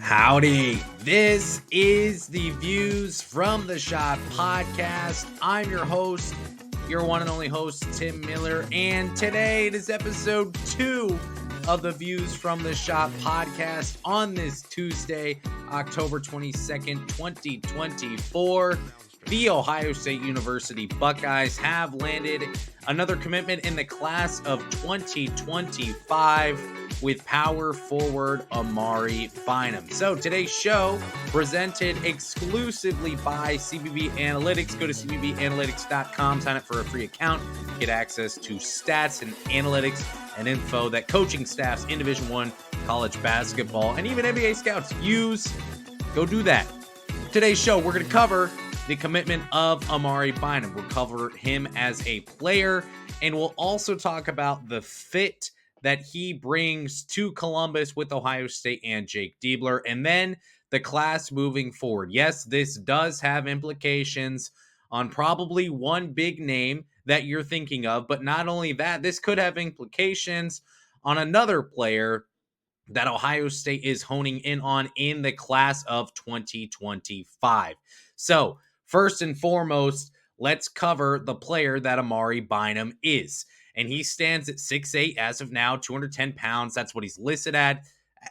Howdy. This is the Views from the Shot podcast. I'm your host, your one and only host, Tim Miller, and today it is episode 2 of the Views from the Shot podcast on this Tuesday, October 22nd, 2024. The Ohio State University Buckeyes have landed another commitment in the class of 2025 with power forward A'mare Bynum. So today's show presented exclusively by CBB Analytics. Go to cbbanalytics.com, sign up for a free account, get access to stats and analytics and info that coaching staffs in Division I college basketball and even NBA scouts use. Go do that. Today's show, we're going to cover the commitment of A'mare Bynum. We'll cover him as a player, and we'll also talk about the fit that he brings to Columbus with Ohio State and Jake Diebler, and then the class moving forward. Yes, this does have implications on probably one big name that you're thinking of, but not only that, this could have implications on another player that Ohio State is honing in on in the class of 2025. So, first and foremost, let's cover the player that A'mare Bynum is. And he stands at 6'8" as of now, 210 pounds. That's what he's listed at.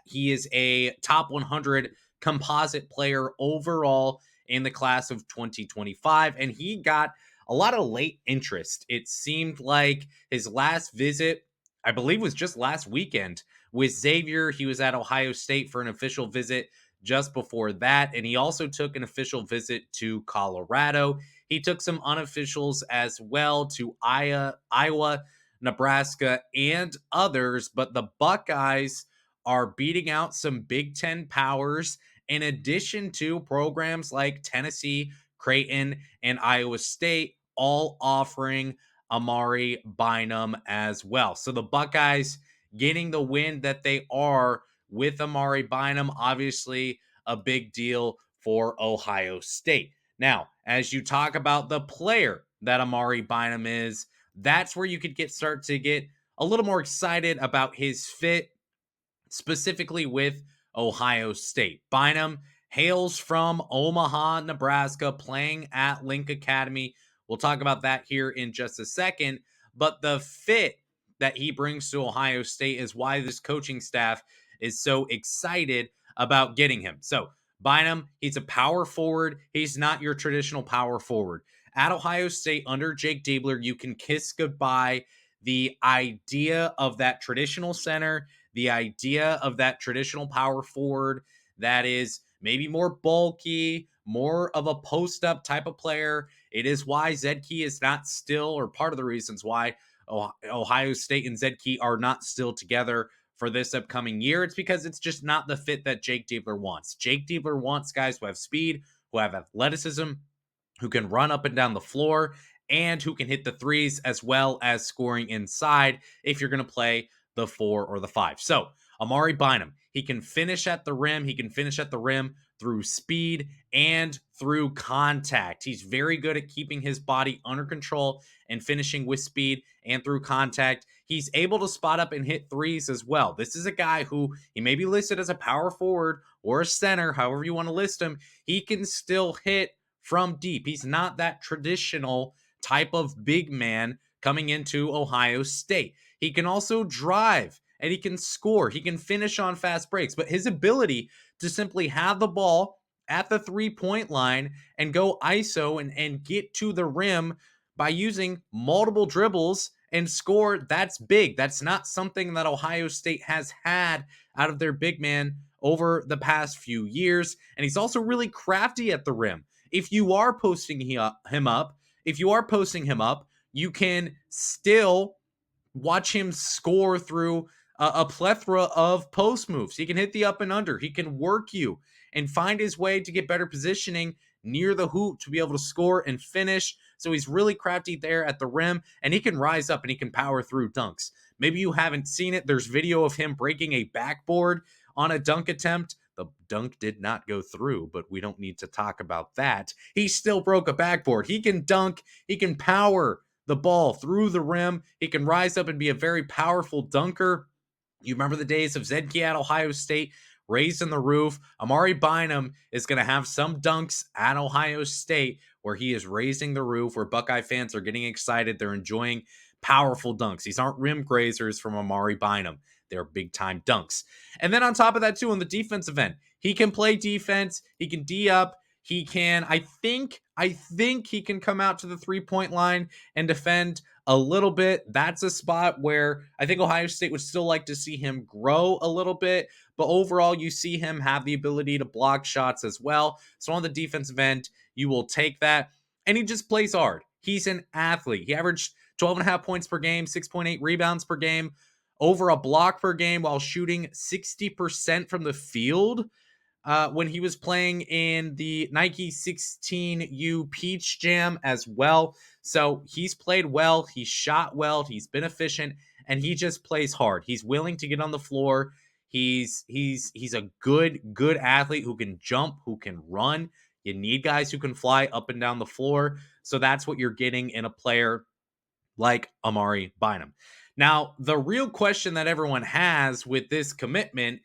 He is a top 100 composite player overall in the class of 2025. And he got a lot of late interest. It seemed like his last visit, I believe, was just last weekend with Xavier. He was at Ohio State for an official visit just before that, and he also took an official visit to Colorado. He took some unofficials as well to Iowa, Nebraska, and others, but the Buckeyes are beating out some Big Ten powers in addition to programs like Tennessee, Creighton, and Iowa State, all offering A'mare Bynum as well. So the Buckeyes getting the win that they are with A'mare Bynum, obviously a big deal for Ohio State. Now, as you talk about the player that A'mare Bynum is, that's where you could start to get a little more excited about his fit, specifically with Ohio State. Bynum hails from Omaha, Nebraska, playing at Link Academy. We'll talk about that here in just a second, but the fit that he brings to Ohio State is why this coaching staff is so excited about getting him. So Bynum, he's a power forward. He's not your traditional power forward. At Ohio State under Jake Diebler, you can kiss goodbye the idea of that traditional center, the idea of that traditional power forward that is maybe more bulky, more of a post-up type of player. It is why Zedke is not still, or part of the reasons why Ohio State and Zedke are not still together for this upcoming year. It's because it's just not the fit that Jake Diebler wants. Jake Diebler wants guys who have speed, who have athleticism, who can run up and down the floor, and who can hit the threes as well as scoring inside if you're going to play the 4 or the 5. So A'mare Bynum, he can finish at the rim. He can finish at the rim through speed and through contact. He's very good at keeping his body under control and finishing with speed and through contact. He's able to spot up and hit threes as well. This is a guy who, he may be listed as a power forward or a center, however you want to list him. He can still hit from deep. He's not that traditional type of big man coming into Ohio State. He can also drive and he can score. He can finish on fast breaks, but his ability to simply have the ball at the 3-point line and go ISO and get to the rim by using multiple dribbles and score, that's big. That's not something that Ohio State has had out of their big man over the past few years. And he's also really crafty at the rim. If you are posting him up, you can still watch him score through a plethora of post moves. He can hit the up and under. He can work you and find his way to get better positioning near the hoop to be able to score and finish. So he's really crafty there at the rim, and he can rise up and he can power through dunks. Maybe you haven't seen it. There's video of him breaking a backboard on a dunk attempt. The dunk did not go through, but we don't need to talk about that. He still broke a backboard. He can dunk. He can power the ball through the rim. He can rise up and be a very powerful dunker. You remember the days of Zedke at Ohio Sate raising the roof. A'mare Bynum is going to have some dunks at Ohio State where he is raising the roof, where Buckeye fans are getting excited. They're enjoying powerful dunks. These aren't rim grazers from A'mare Bynum. They're big time dunks. And then on top of that, too, on the defensive end, he can play defense. He can D up. He can, I think he can come out to the 3-point line and defend a little bit. That's a spot where I think Ohio State would still like to see him grow a little bit. But overall, you see him have the ability to block shots as well. So on the defensive end, you will take that. And he just plays hard. He's an athlete. He averaged 12.5 points per game, 6.8 rebounds per game, over a block per game while shooting 60% from the field. When he was playing in the Nike 16U Peach Jam as well. So he's played well, he's shot well, he's been efficient, and he just plays hard. He's willing to get on the floor. He's a good athlete who can jump, who can run. You need guys who can fly up and down the floor. So that's what you're getting in a player like A'mare Bynum. Now, the real question that everyone has with this commitment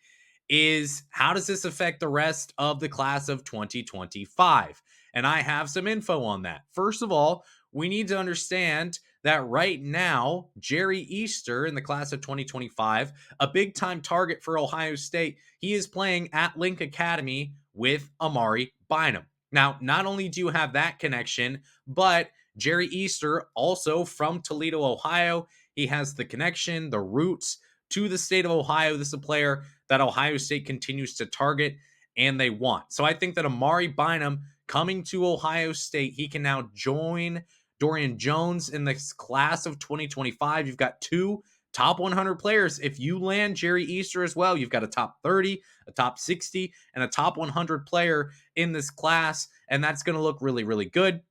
is, how does this affect the rest of the class of 2025? And I have some info on that. First of all, we need to understand that right now, Jerry Easter in the class of 2025, a big time target for Ohio State, he is playing at Link Academy with A'mare Bynum. Now, not only do you have that connection, but Jerry Easter, also from Toledo, Ohio, he has the connection, the roots to the state of Ohio. This is a player that Ohio State continues to target and they want. So I think that A'mare Bynum coming to Ohio State, he can now join Dorian Jones in this class of 2025. You've got two top 100 players. If you land Jerry Easter as well, you've got a top 30, a top 60, and a top 100 player in this class. And that's going to look really, really good.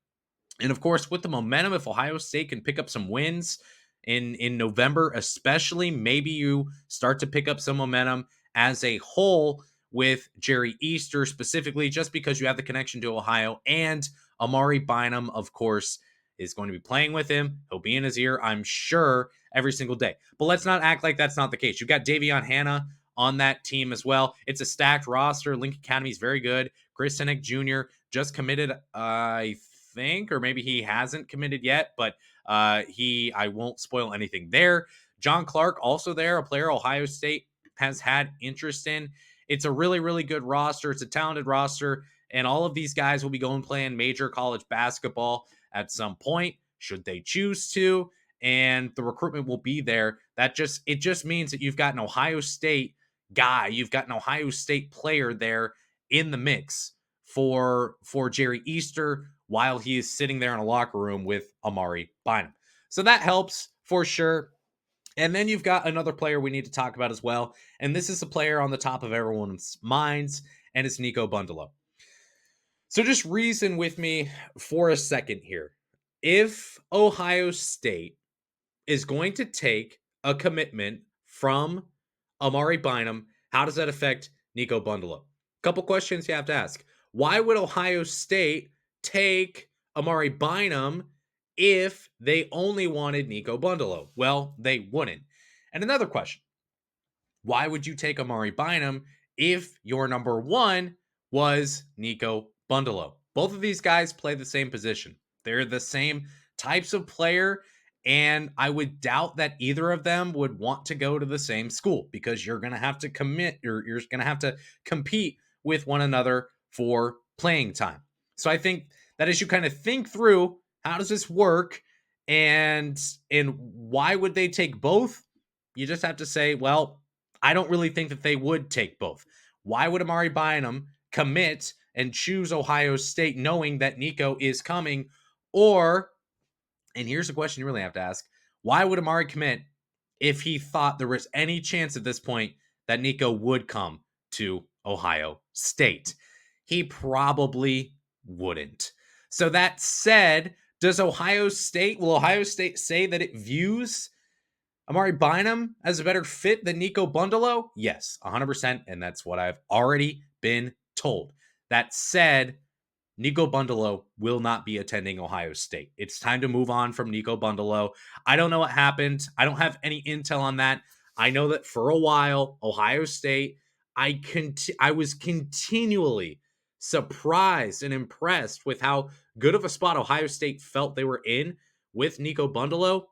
And of course, with the momentum, if Ohio State can pick up some wins in November, especially, maybe you start to pick up some momentum as a whole with Jerry Easter specifically, just because you have the connection to Ohio. And A'mare Bynum, of course, is going to be playing with him. He'll be in his ear, I'm sure, every single day. But let's not act like that's not the case. You've got Davion Hannah on that team as well. It's a stacked roster. Link Academy is very good. Chris Sinek Jr. just committed, I think, or maybe he hasn't committed yet, but I won't spoil anything there. John Clark also there, a player Ohio State has had interest in. It's a really, really good roster. It's a talented roster, and all of these guys will be going playing major college basketball at some point, should they choose to, and the recruitment will be there. It just means that you've got an Ohio State guy, you've got an Ohio State player there in the mix for Jerry Easter while he is sitting there in a locker room with A'mare Bynum. So that helps for sure. And then you've got another player we need to talk about as well. And this is a player on the top of everyone's minds, and it's Niko Bundalo. So just reason with me for a second here. If Ohio State is going to take a commitment from A'mare Bynum, how does that affect Niko Bundalo? Couple questions you have to ask. Why would Ohio State take A'mare Bynum if they only wanted Niko Bundalo? Well, they wouldn't. And another question. Why would you take A'mare Bynum if your number one was Niko Bundalo? Both of these guys play the same position. They're the same types of player, and I would doubt that either of them would want to go to the same school, because you're going to have to commit, you're going to have to compete with one another for playing time. So I think that as you kind of think through, how does this work, and why would they take both? You just have to say, well, I don't really think that they would take both. Why would A'mare Bynum commit and choose Ohio State knowing that Niko is coming? Or, and here's the question you really have to ask, why would A'mare commit if he thought there was any chance at this point that Niko would come to Ohio State? He probably wouldn't. So that said, will Ohio State say that it views A'mare Bynum as a better fit than Niko Bundalo? Yes, 100%, and that's what I've already been told. That said, Niko Bundalo will not be attending Ohio State. It's time to move on from Niko Bundalo. I don't know what happened. I don't have any intel on that. I know that for a while, Ohio State, I was continually surprised and impressed with how good of a spot Ohio State felt they were in with Niko Bundalo.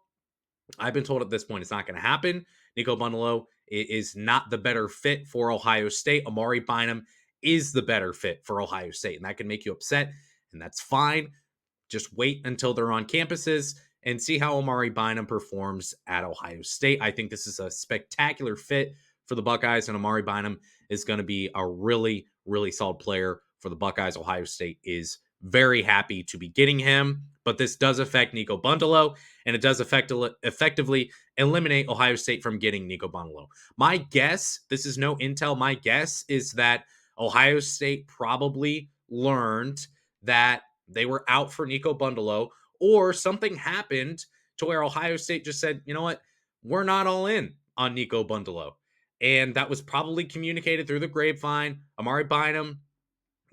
I've been told at this point it's not going to happen. Niko Bundalo is not the better fit for Ohio State. A'mare Bynum is the better fit for Ohio State, and that can make you upset, and that's fine. Just wait until they're on campuses and see how A'mare Bynum performs at Ohio State. I think this is a spectacular fit for the Buckeyes, and A'mare Bynum is going to be a really, really solid player for the Buckeyes. Ohio State is very happy to be getting him, but this does affect Niko Bundalo, and it does effectively eliminate Ohio State from getting Niko Bundalo. My guess, this is no intel, my guess is that Ohio State probably learned that they were out for Niko Bundalo, or something happened to where Ohio State just said, you know what, we're not all in on Niko Bundalo. And that was probably communicated through the grapevine. A'mare Bynum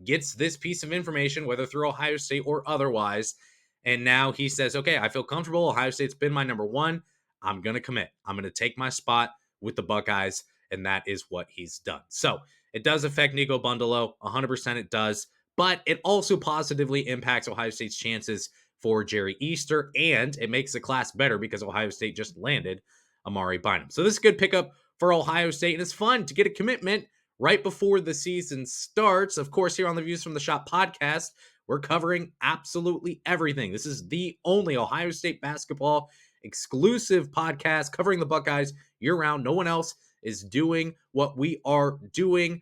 gets this piece of information, whether through Ohio State or otherwise. And now he says, okay, I feel comfortable. Ohio State's been my number one. I'm going to commit. I'm going to take my spot with the Buckeyes. And that is what he's done. So it does affect Niko Bundalo. 100% it does. But it also positively impacts Ohio State's chances for Jerry Easter. And it makes the class better because Ohio State just landed A'mare Bynum. So this is a good pickup for Ohio State. And it's fun to get a commitment right before the season starts. Of course, here on the Views from the Shop podcast, we're covering absolutely everything. This is the only Ohio State basketball exclusive podcast covering the Buckeyes year-round. No one else is doing what we are doing.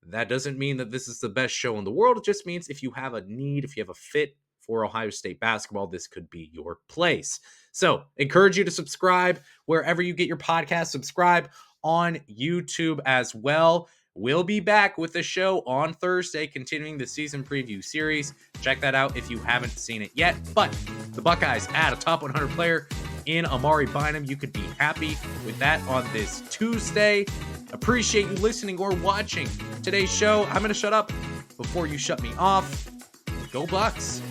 That doesn't mean that this is the best show in the world. It just means if you have a need, if you have a fit for Ohio State basketball, this could be your place. So, encourage you to subscribe wherever you get your podcast. Subscribe on YouTube as well. We'll be back with the show on Thursday, continuing the season preview series. Check that out if you haven't seen it yet. But the Buckeyes add a top 100 player in A'mare Bynum. You could be happy with that on this Tuesday. Appreciate you listening or watching today's show. I'm going to shut up before you shut me off. Go Bucks.